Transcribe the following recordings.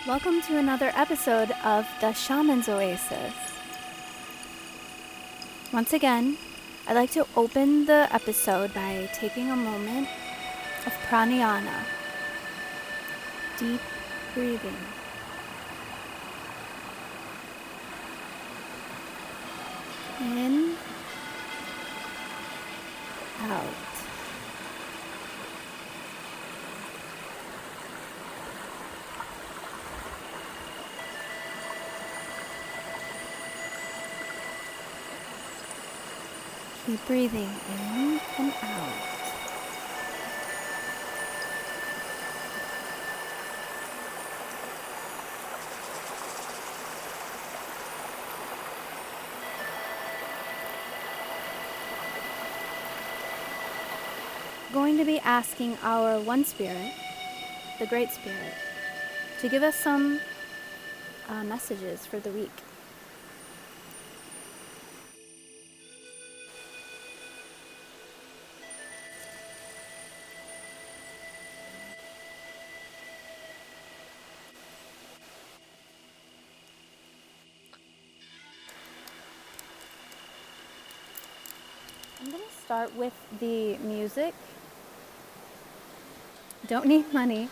Welcome to another episode of the Shaman's Oasis. Once again, I'd like to open the episode by taking a moment of pranayama, deep breathing. In, out. Keep breathing in and out. Going to be asking our one spirit, the Great Spirit, to give us some messages for the week. I'm going to start with the music. Don't need money.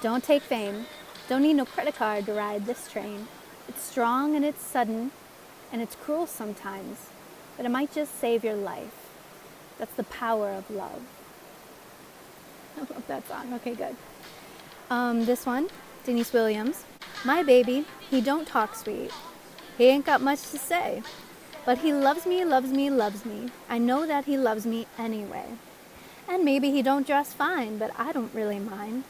Don't take fame. Don't need no credit card to ride this train. It's strong and it's sudden and it's cruel sometimes, but it might just save your life. That's the power of love. I love that song. Okay, good. This one, Denise Williams. My baby, he don't talk sweet. He ain't got much to say. But he loves me, loves me, loves me. I know that he loves me anyway. And maybe he don't dress fine, but I don't really mind.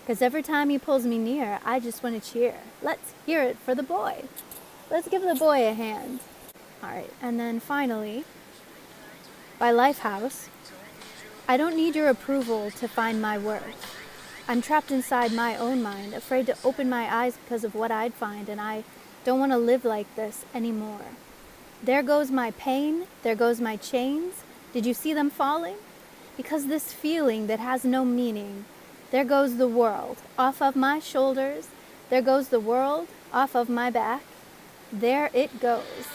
'Cause every time he pulls me near, I just want to cheer. Let's hear it for the boy. Let's give the boy a hand. All right, and then finally, by Lifehouse, I don't need your approval to find my worth. I'm trapped inside my own mind, afraid to open my eyes because of what I'd find, and I don't want to live like this anymore. There goes my pain, there goes my chains. Did you see them falling? Because this feeling that has no meaning. There goes the world off of my shoulders. There goes the world off of my back. There it goes.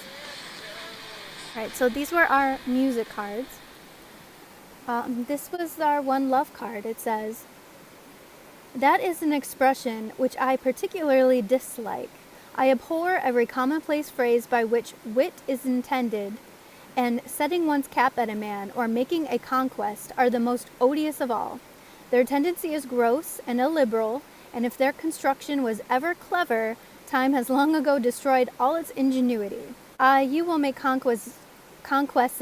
All right, so these were our music cards. This was our one love card. It says, that is an expression which I particularly dislike. I abhor every commonplace phrase by which wit is intended, and setting one's cap at a man or making a conquest are the most odious of all. Their tendency is gross and illiberal, and if their construction was ever clever, time has long ago destroyed all its ingenuity. You will make conquests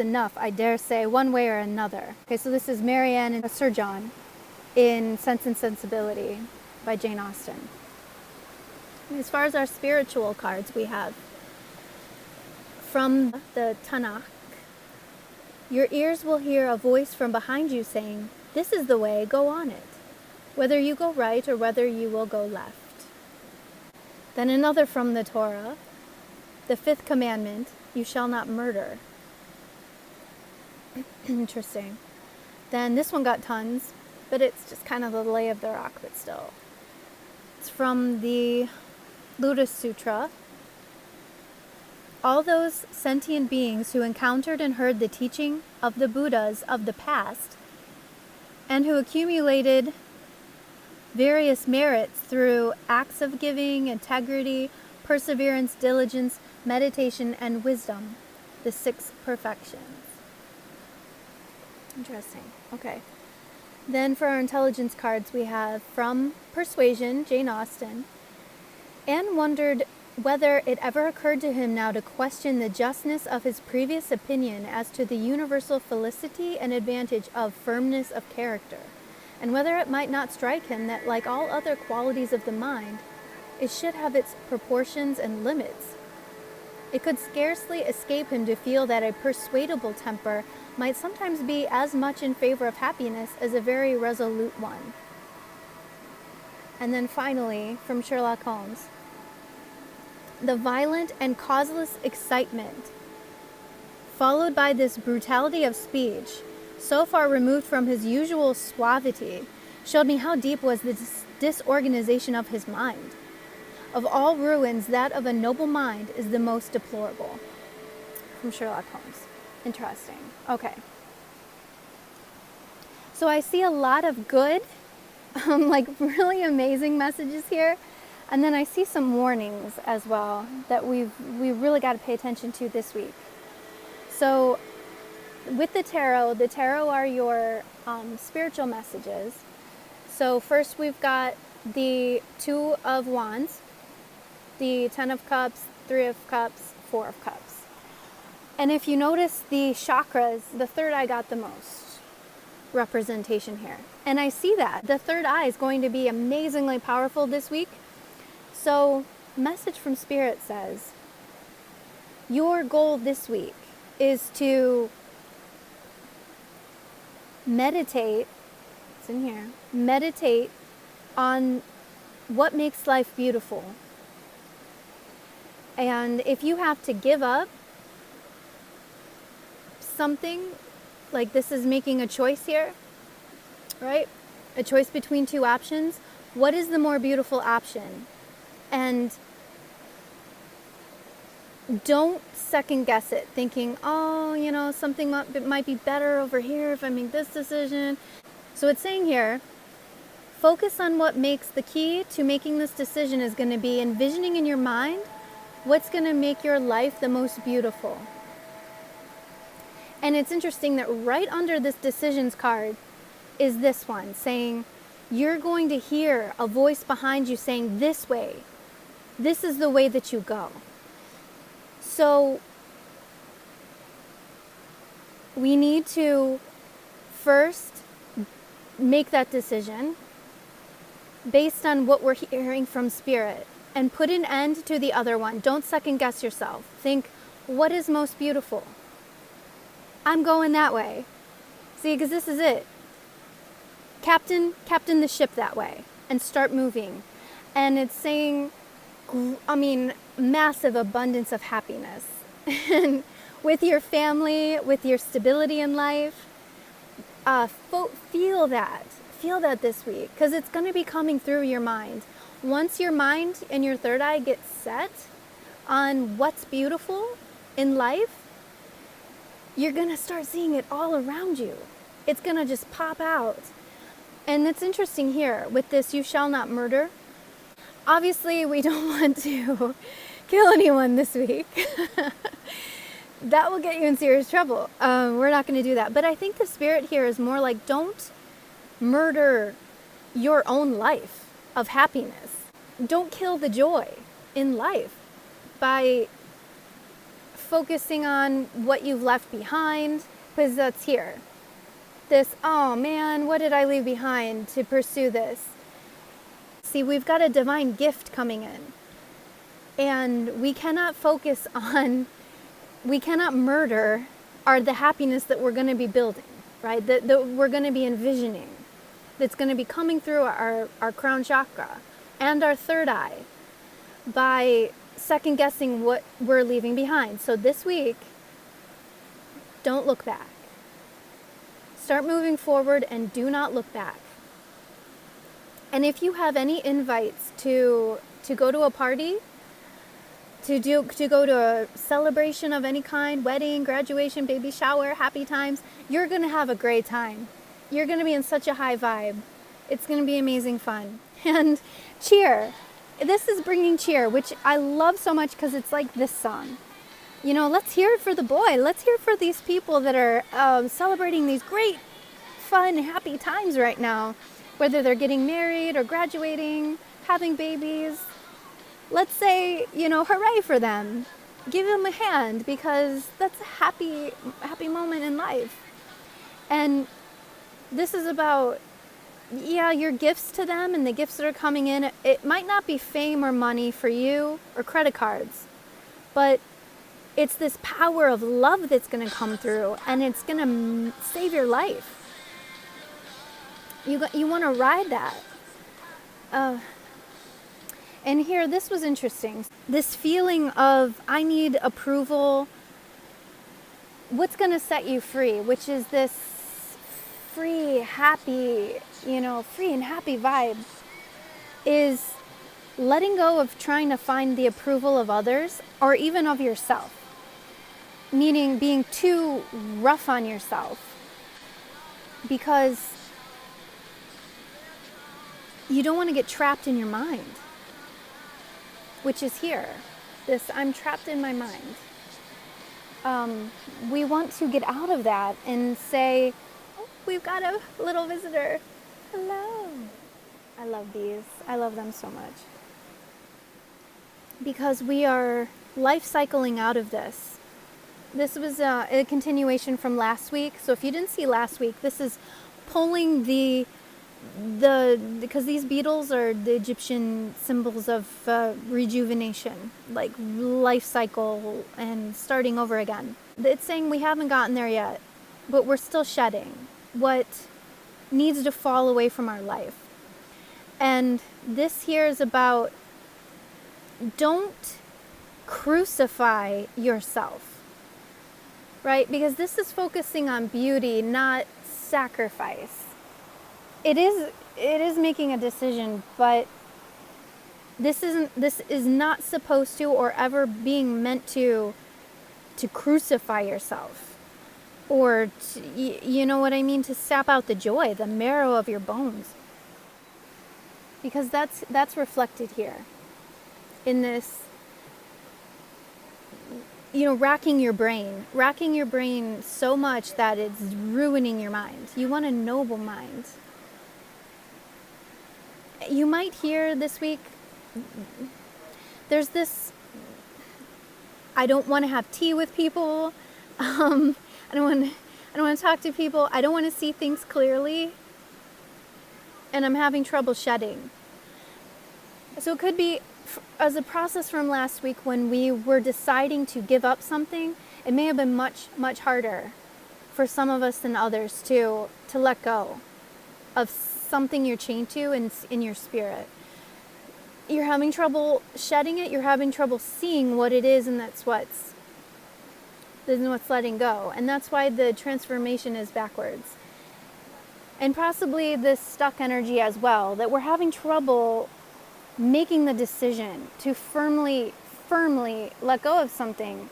enough, I dare say, one way or another. Okay, so this is Marianne and Sir John in Sense and Sensibility by Jane Austen. As far as our spiritual cards, we have from the Tanakh, your ears will hear a voice from behind you saying, this is the way, go on it, whether you go right or whether you will go left. Then another from the Torah, the fifth commandment, you shall not murder. Interesting. Then this one got tons, but it's just kind of the lay of the rock, but still. It's from the Lotus Sutra. All those sentient beings who encountered and heard the teaching of the Buddhas of the past and who accumulated various merits through acts of giving, integrity, perseverance, diligence, meditation, and wisdom, the six perfections. Interesting. Okay. Then for our intelligence cards, we have from Persuasion, Jane Austen. Anne wondered whether it ever occurred to him now to question the justness of his previous opinion as to the universal felicity and advantage of firmness of character, and whether it might not strike him that, like all other qualities of the mind, it should have its proportions and limits. It could scarcely escape him to feel that a persuadable temper might sometimes be as much in favor of happiness as a very resolute one. And then finally, from Sherlock Holmes, the violent and causeless excitement followed by this brutality of speech, so far removed from his usual suavity, showed me how deep was the disorganization of his mind. Of all ruins, that of a noble mind is the most deplorable. From Sherlock Holmes. Interesting. Okay. So I see a lot of good, like really amazing messages here. And then I see some warnings as well that we really got to pay attention to this week. So with the tarot are your spiritual messages. So first we've got the Two of Wands, the Ten of Cups, Three of Cups, Four of Cups. And if you notice the chakras, the third eye got the most representation here. And I see that. The third eye is going to be amazingly powerful this week. So, message from Spirit says, your goal this week is to meditate, it's in here, meditate on what makes life beautiful. And if you have to give up something, like this is making a choice here, right? A choice between two options. What is the more beautiful option? And don't second guess it, thinking, oh, you know, something might be better over here if I make this decision. So it's saying here, focus on what makes the key to making this decision is going to be envisioning in your mind what's going to make your life the most beautiful. And it's interesting that right under this decisions card is this one saying, you're going to hear a voice behind you saying, this way. This is the way that you go. So we need to first make that decision based on what we're hearing from Spirit and put an end to the other one. Don't second guess yourself. Think, what is most beautiful? I'm going that way. See, because this is it. Captain the ship that way and start moving. And it's saying, massive abundance of happiness. And with your family, with your stability in life, feel that this week, because it's going to be coming through your mind. Once your mind and your third eye get set on what's beautiful in life, you're going to start seeing it all around you. It's going to just pop out. And it's interesting here with this, you shall not murder. Obviously, we don't want to kill anyone this week. That will get you in serious trouble. We're not going to do that. But I think the Spirit here is more like, don't murder your own life of happiness. Don't kill the joy in life by focusing on what you've left behind, because that's here. This, oh man, what did I leave behind to pursue this? See, we've got a divine gift coming in. And we cannot murder the happiness that we're going to be building, right? That we're going to be envisioning. That's going to be coming through our crown chakra and our third eye by second guessing what we're leaving behind. So this week, don't look back. Start moving forward and do not look back. And if you have any invites to go to a party, to go to a celebration of any kind, wedding, graduation, baby shower, happy times, you're going to have a great time. You're going to be in such a high vibe. It's going to be amazing fun. And cheer. This is bringing cheer, which I love so much because it's like this song. You know, let's hear it for the boy. Let's hear it for these people that are celebrating these great, fun, happy times right now. Whether they're getting married or graduating, having babies. Let's say, hooray for them. Give them a hand because that's a happy moment in life. And this is about, your gifts to them and the gifts that are coming in. It might not be fame or money for you or credit cards, but it's this power of love that's going to come through and it's going to save your life. You want to ride that. And here, this was interesting. This feeling of, I need approval. What's going to set you free, which is this free and happy vibe, is letting go of trying to find the approval of others or even of yourself, meaning being too rough on yourself because you don't want to get trapped in your mind, which is here. This, I'm trapped in my mind. We want to get out of that and say, oh, we've got a little visitor. Hello. I love bees. I love them so much. Because we are life cycling out of this. This was a continuation from last week. So if you didn't see last week, this is pulling because these beetles are the Egyptian symbols of rejuvenation, like life cycle and starting over again. It's saying we haven't gotten there yet, but we're still shedding what needs to fall away from our life. And this here is about, don't crucify yourself, right? Because this is focusing on beauty, not sacrifice. It is making a decision, but this is not supposed to or ever being meant to crucify yourself, or you know what I mean, to sap out the joy, the marrow of your bones, because that's reflected here in this, racking your brain so much that it's ruining your mind. You want a noble mind. You might hear this week, there's this, I don't want to have tea with people. I don't want to talk to people. I don't want to see things clearly. And I'm having trouble shedding. So it could be as a process from last week when we were deciding to give up something. It may have been much, much harder for some of us than others to let go of something you're chained to in your spirit. You're having trouble shedding it. You're having trouble seeing what it is, and that's what's letting go. And that's why the transformation is backwards. And possibly this stuck energy as well, that we're having trouble making the decision to firmly let go of something.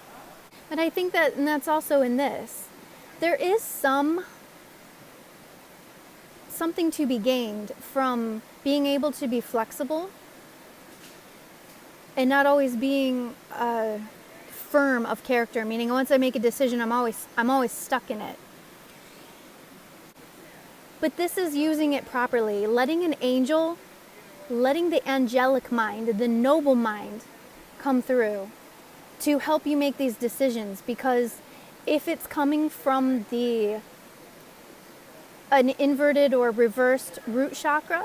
But I think that, and that's also in this, there is something to be gained from being able to be flexible and not always being firm of character, meaning once I make a decision, I'm always stuck in it. But this is using it properly, letting the angelic mind, the noble mind, come through to help you make these decisions. Because if it's coming from an inverted or reversed root chakra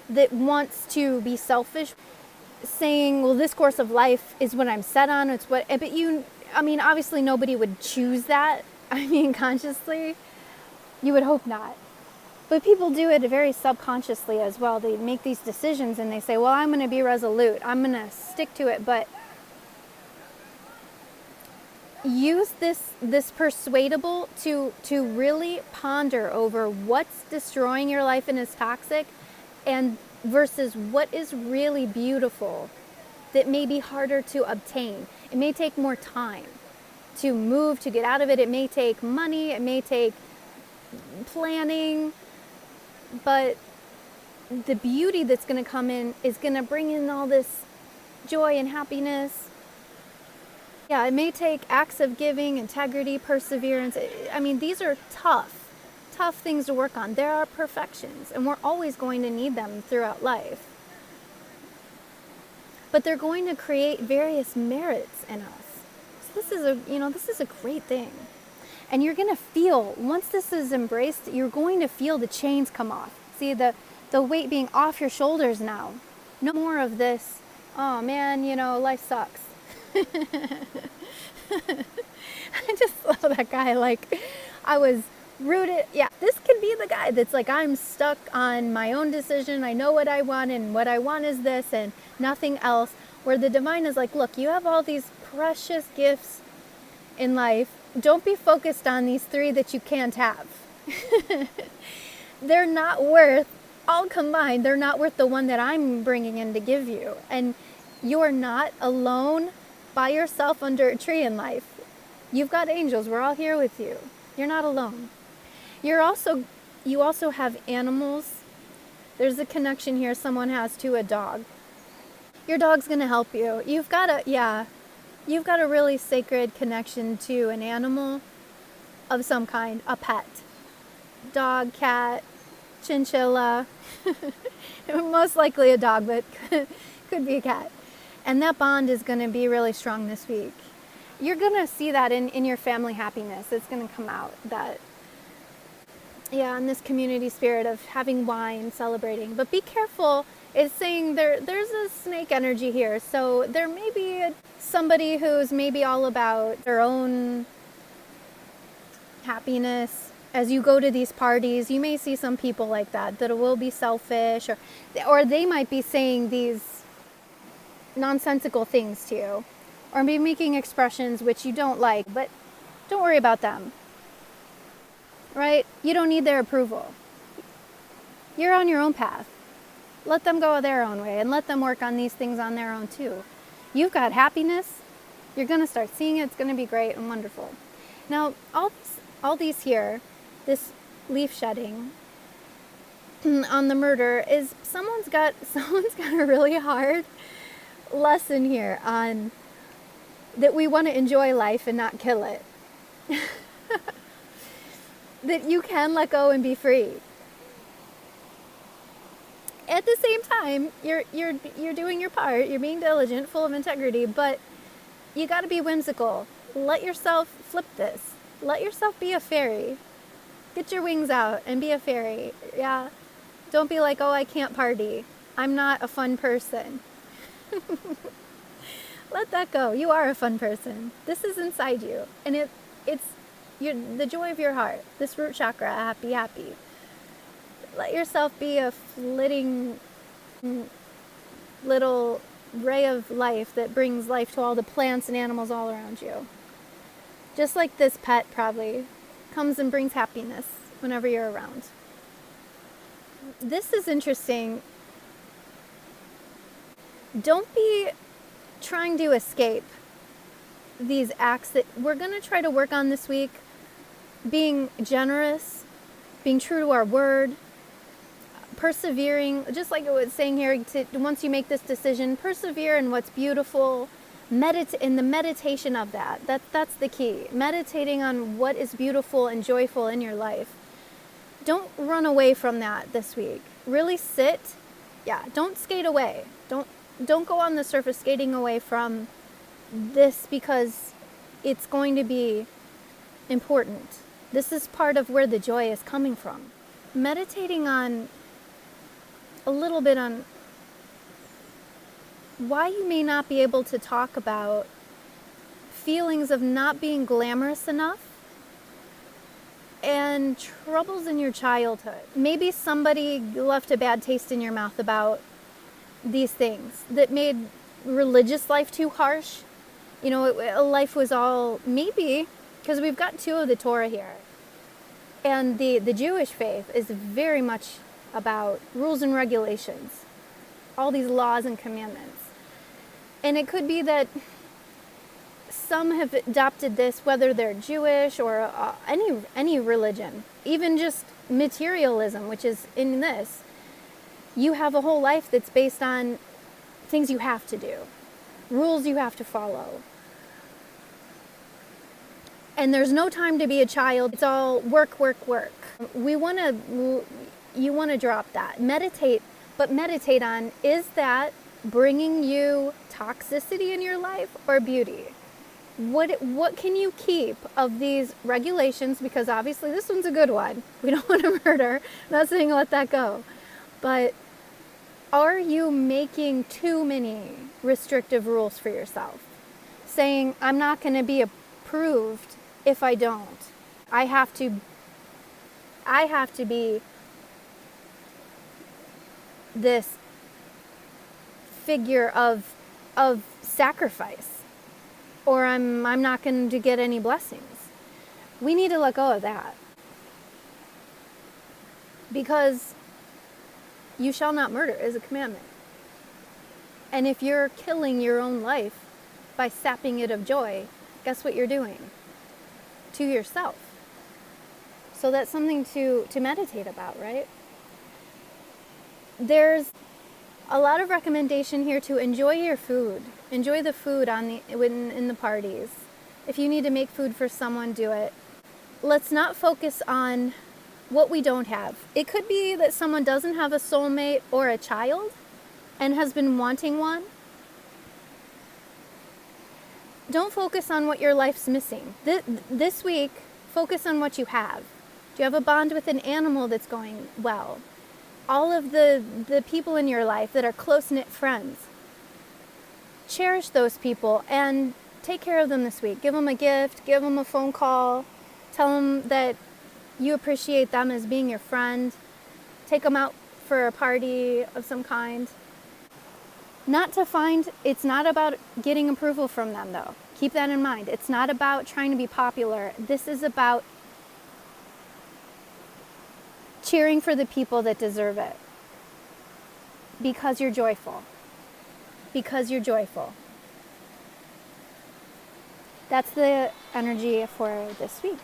that wants to be selfish, saying, well, this course of life is what I'm set on, but obviously nobody would choose that. Consciously, you would hope not. But people do it very subconsciously as well. They make these decisions and they say, well, I'm going to be resolute. I'm going to stick to it. But use this persuadable to really ponder over what's destroying your life and is toxic, and versus what is really beautiful that may be harder to obtain. It may take more time to move, to get out of it. It may take money. It may take planning. But the beauty that's going to come in is going to bring in all this joy and happiness. Yeah, it may take acts of giving, integrity, perseverance. These are tough things to work on. There are perfections, and we're always going to need them throughout life. But they're going to create various merits in us. So this is a great thing. And you're going to feel, once this is embraced, you're going to feel the chains come off. See, the weight being off your shoulders now. No more of this, oh man, life sucks. I just love that guy. I was rooted. Yeah, this could be the guy that's like, I'm stuck on my own decision. I know what I want, and what I want is this and nothing else. Where the divine is like, look, you have all these precious gifts in life. Don't be focused on these 3 that you can't have. They're not worth all combined, they're not worth the one that I'm bringing in to give you. And you're not alone by yourself under a tree in life. You've got angels. We're all here with you. You're not alone. You also have animals. There's a connection here someone has to a dog. Your dog's going to help you. You've got a really sacred connection to an animal of some kind, a pet. Dog, cat, chinchilla. Most likely a dog, but could be a cat. And that bond is going to be really strong this week. You're going to see that in your family happiness. It's going to come out that, in this community spirit of having wine, celebrating. But be careful. It's saying there's a snake energy here. So there may be somebody who's maybe all about their own happiness. As you go to these parties, you may see some people like that will be selfish, or they might be saying these nonsensical things to you, or be making expressions which you don't like, but don't worry about them, right? You don't need their approval. You're on your own path. Let them go their own way and let them work on these things on their own too. You've got happiness. You're going to start seeing it. It's going to be great and wonderful. Now, all these here, this leaf shedding on the murder is someone's got a really hard lesson here on that we want to enjoy life and not kill it. That you can let go and be free. At the same time, you're doing your part. You're being diligent, full of integrity, but you got to be whimsical. Let yourself flip this. Let yourself be a fairy. Get your wings out and be a fairy. Yeah. Don't be like, oh, I can't party. I'm not a fun person. Let that go. You are a fun person. This is inside you. And it's the joy of your heart. This root chakra, happy, happy. Let yourself be a flitting little ray of life that brings life to all the plants and animals all around you. Just like this pet probably comes and brings happiness whenever you're around. This is interesting. Don't be trying to escape these acts that we're going to try to work on this week. Being generous, being true to our word, persevering, just like it was saying here, once you make this decision, persevere in what's beautiful. In the meditation of that's the key. Meditating on what is beautiful and joyful in your life. Don't run away from that this week. Really sit. Yeah, don't skate away. Don't go on the surface skating away from this because it's going to be important. This is part of where the joy is coming from. Meditating on a little bit on why you may not be able to talk about feelings of not being glamorous enough and troubles in your childhood. Maybe somebody left a bad taste in your mouth about these things that made religious life too harsh. Life was all, maybe, because we've got two of the Torah here. And the Jewish faith is very much about rules and regulations, all these laws and commandments. And it could be that some have adopted this, whether they're Jewish or any religion, even just materialism, which is in this. You have a whole life that's based on things you have to do, rules you have to follow. And there's no time to be a child. It's all work, work, work. You want to drop that. Meditate, but meditate on, is that bringing you toxicity in your life or beauty? What can you keep of these regulations? Because obviously this one's a good one. We don't want to murder. I'm not saying let that go. But are you making too many restrictive rules for yourself? Saying, I'm not going to be approved if I don't. I have to be this figure of sacrifice, or I'm not going to get any blessings. We need to let go of that, because you shall not murder is a commandment. And if you're killing your own life by sapping it of joy, guess what you're doing? To yourself. So that's something to meditate about, right? There's a lot of recommendation here to enjoy your food. Enjoy the food in the parties. If you need to make food for someone, do it. Let's not focus on what we don't have. It could be that someone doesn't have a soulmate or a child and has been wanting one. Don't focus on what your life's missing. This week, focus on what you have. Do you have a bond with an animal that's going well? All of the people in your life that are close-knit friends. Cherish those people and take care of them this week. Give them a gift, give them a phone call, tell them that you appreciate them as being your friend. Take them out for a party of some kind. It's not about getting approval from them though. Keep that in mind. It's not about trying to be popular. This is about cheering for the people that deserve it. Because you're joyful. Because you're joyful. That's the energy for this week.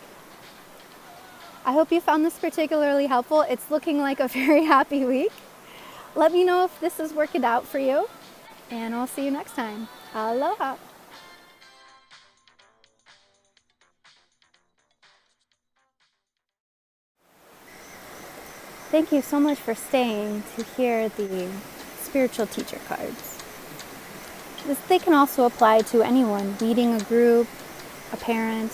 I hope you found this particularly helpful. It's looking like a very happy week. Let me know if this is working out for you. And I'll see you next time. Aloha. Thank you so much for staying to hear the spiritual teacher cards. They can also apply to anyone leading a group, a parent,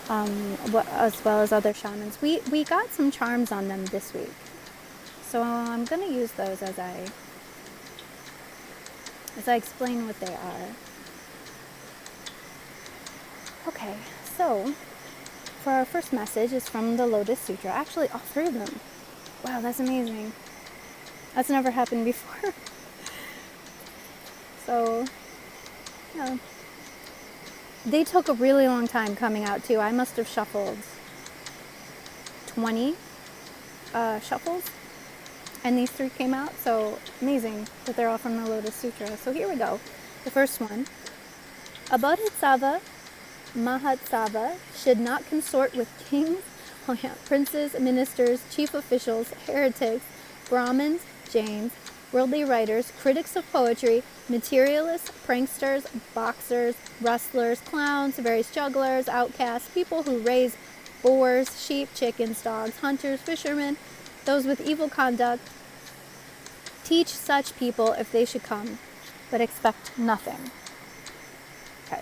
as well as other shamans. We got some charms on them this week. So I'm going to use those as I explain what they are. Okay, so for our first message is from the Lotus Sutra. Actually, all three of them. Wow, that's amazing. That's never happened before. So, yeah. They took a really long time coming out too. I must have shuffled 20 shuffles. And these three came out, so amazing that they're all from the Lotus Sutra. So here we go. The first one. A bodhisattva, mahasattva, should not consort with kings, princes, ministers, chief officials, heretics, Brahmins, Jains, worldly writers, critics of poetry, materialists, pranksters, boxers, wrestlers, clowns, various jugglers, outcasts, people who raise boars, sheep, chickens, dogs, hunters, fishermen, those with evil conduct. Teach such people if they should come, but expect nothing. Okay.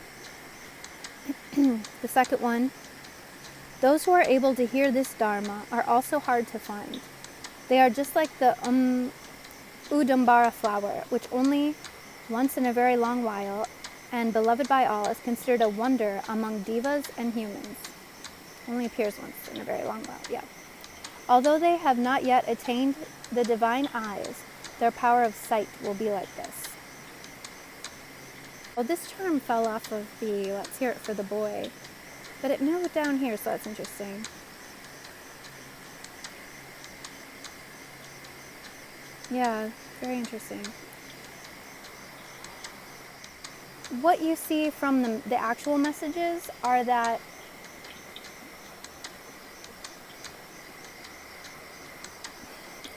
The second one. Those who are able to hear this Dharma are also hard to find. They are just like the Udambara flower, which only once in a very long while, and beloved by all, is considered a wonder among devas and humans. Only appears once in a very long while, yeah. Although they have not yet attained the divine eyes, their power of sight will be like this. Well, this charm fell off of the Let's Hear It for the Boy, but it moved down here, so that's interesting. Yeah, very interesting. What you see from the actual messages are that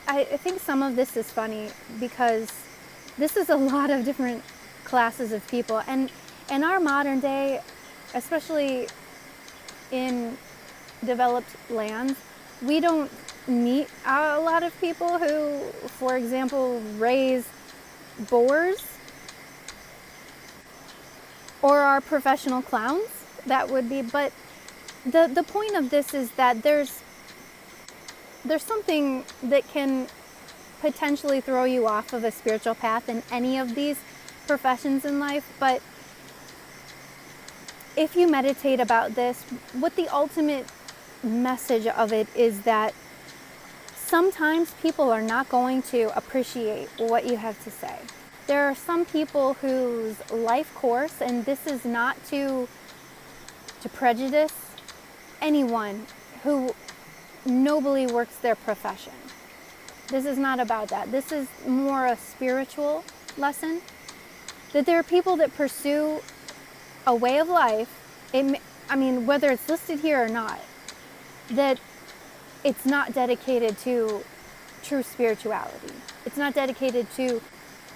I think some of this is funny because this is a lot of different classes of people. And in our modern day, especially in developed lands, we don't meet a lot of people who, for example, raise boars or are professional clowns. That would be, but the point of this is that there's something that can potentially throw you off of a spiritual path in any of these professions in life. But if you meditate about this, what the ultimate message of it is that sometimes people are not going to appreciate what you have to say. There are some people whose life course, and this is not to prejudice anyone who nobly works their profession. This is not about that. This is more a spiritual lesson. That there are people that pursue a way of life, whether it's listed here or not, that it's not dedicated to true spirituality. It's not dedicated to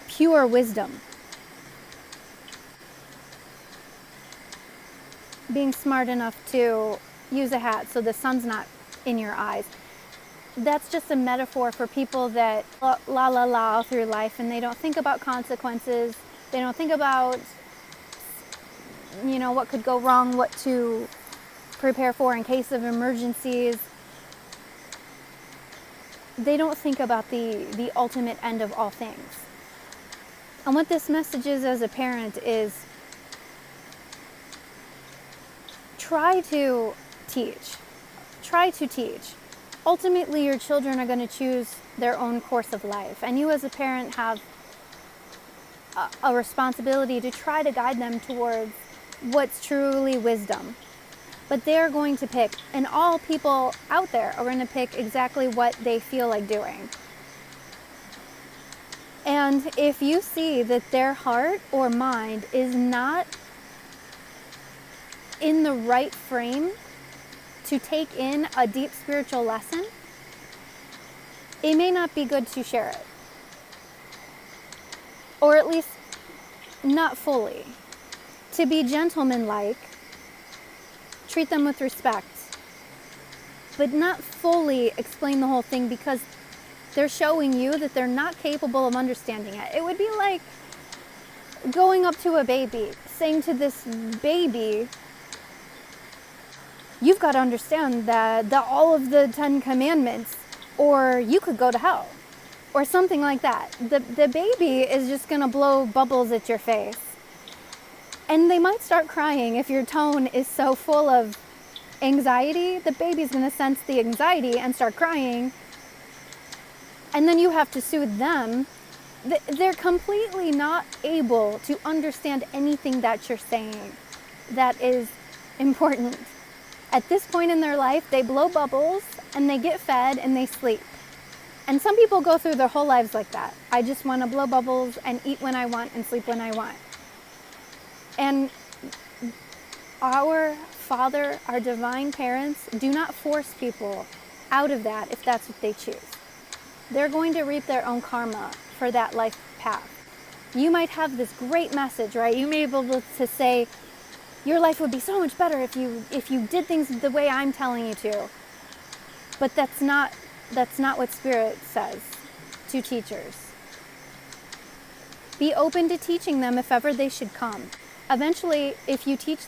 pure wisdom. Being smart enough to use a hat so the sun's not in your eyes. That's just a metaphor for people that la all through life, and they don't think about consequences. They don't think about, what could go wrong, what to prepare for in case of emergencies. They don't think about the ultimate end of all things. And what this message is as a parent is try to teach. Try to teach. Ultimately, your children are going to choose their own course of life. And you as a parent have a responsibility to try to guide them towards what's truly wisdom. But they're going to pick, and all people out there are going to pick exactly what they feel like doing. And if you see that their heart or mind is not in the right frame to take in a deep spiritual lesson, it may not be good to share it. Or at least not fully. To be gentlemanlike, treat them with respect, but not fully explain the whole thing because they're showing you that they're not capable of understanding it. It would be like going up to a baby, saying to this baby, you've got to understand that all of the 10 commandments, or you could go to hell, or something like that. The baby is just going to blow bubbles at your face. And they might start crying if your tone is so full of anxiety. The baby's going to sense the anxiety and start crying. And then you have to soothe them. They're completely not able to understand anything that you're saying that is important. At this point in their life, they blow bubbles and they get fed and they sleep. And some people go through their whole lives like that. I just want to blow bubbles and eat when I want and sleep when I want. And our Father, our divine parents, do not force people out of that if that's what they choose. They're going to reap their own karma for that life path. You might have this great message, right? You may be able to say, your life would be so much better if you did things the way I'm telling you to. But that's not what Spirit says to teachers. Be open to teaching them if ever they should come. Eventually, if you teach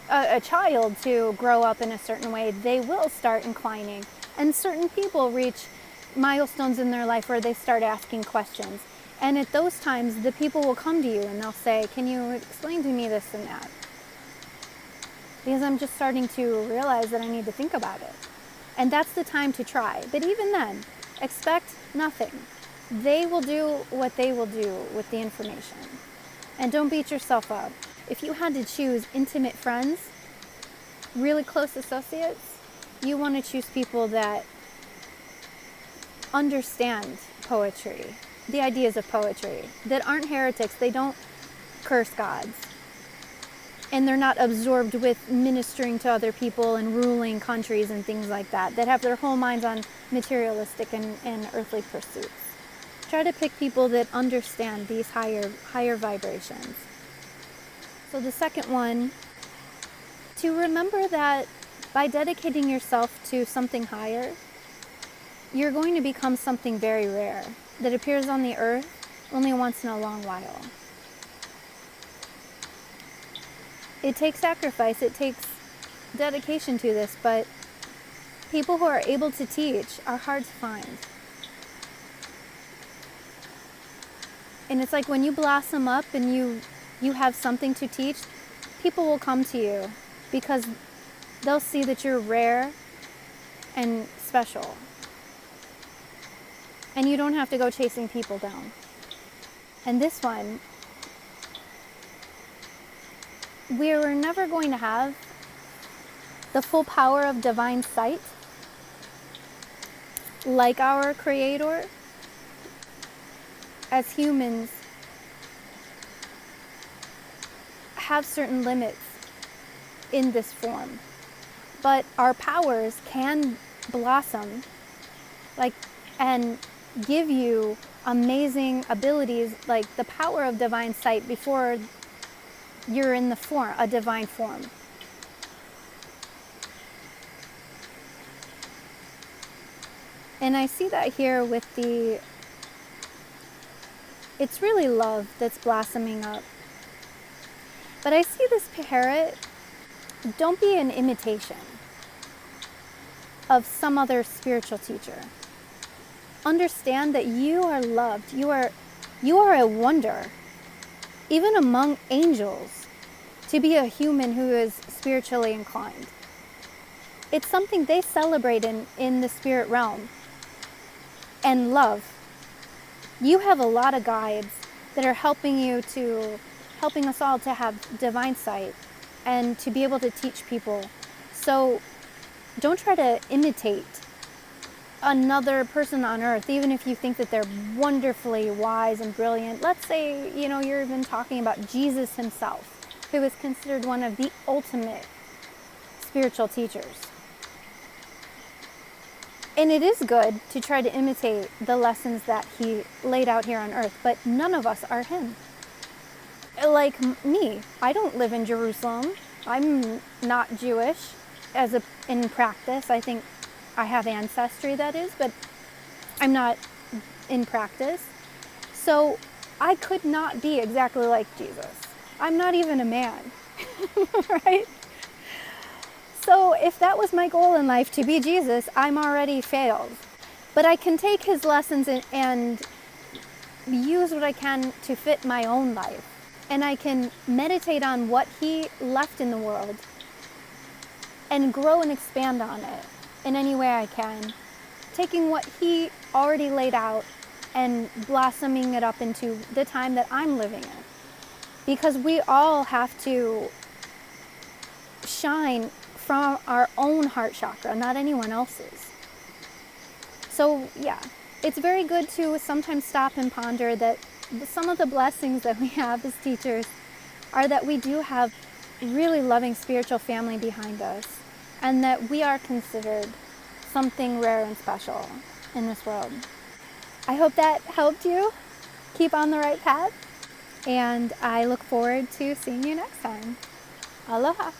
a child to grow up in a certain way, they will start inclining. And certain people reach milestones in their life where they start asking questions. And at those times, the people will come to you and they'll say, can you explain to me this and that? Because I'm just starting to realize that I need to think about it. And that's the time to try. But even then, expect nothing. They will do what they will do with the information. And don't beat yourself up. If you had to choose intimate friends, really close associates, you want to choose people that understand poetry, the ideas of poetry, that aren't heretics, they don't curse gods, and they're not absorbed with ministering to other people and ruling countries and things like that, that have their whole minds on materialistic and earthly pursuits. Try to pick people that understand these higher vibrations. So the second one, to remember that by dedicating yourself to something higher, you're going to become something very rare that appears on the earth only once in a long while. It takes sacrifice, it takes dedication to this, but people who are able to teach are hard to find. And it's like when you blossom up and you have something to teach, people will come to you because they'll see that you're rare and special. And you don't have to go chasing people down. And this one, we're never going to have the full power of divine sight like our Creator as humans, have certain limits in this form. But our powers can blossom, like, and give you amazing abilities, like the power of divine sight before you're in the form, a divine form. And I see that here with it's really love that's blossoming up. But I see this parrot, don't be an imitation of some other spiritual teacher. Understand that you are loved. You are a wonder, even among angels, to be a human who is spiritually inclined. It's something they celebrate in the spirit realm. And love. You have a lot of guides that are helping us all to have divine sight and to be able to teach people. So don't try to imitate another person on earth, even if you think that they're wonderfully wise and brilliant. Let's say, you're even talking about Jesus himself, who is considered one of the ultimate spiritual teachers. And it is good to try to imitate the lessons that he laid out here on earth, but none of us are him. Like me, I don't live in Jerusalem. I'm not Jewish in practice. I think I have ancestry, that is, but I'm not in practice. So I could not be exactly like Jesus. I'm not even a man, right? So if that was my goal in life, to be Jesus, I'm already failed. But I can take his lessons and use what I can to fit my own life. And I can meditate on what he left in the world and grow and expand on it in any way I can. Taking what he already laid out and blossoming it up into the time that I'm living in. Because we all have to shine from our own heart chakra, not anyone else's. So yeah, it's very good to sometimes stop and ponder that some of the blessings that we have as teachers are that we do have really loving spiritual family behind us, and that we are considered something rare and special in this world. I hope that helped you keep on the right path, and I look forward to seeing you next time. Aloha.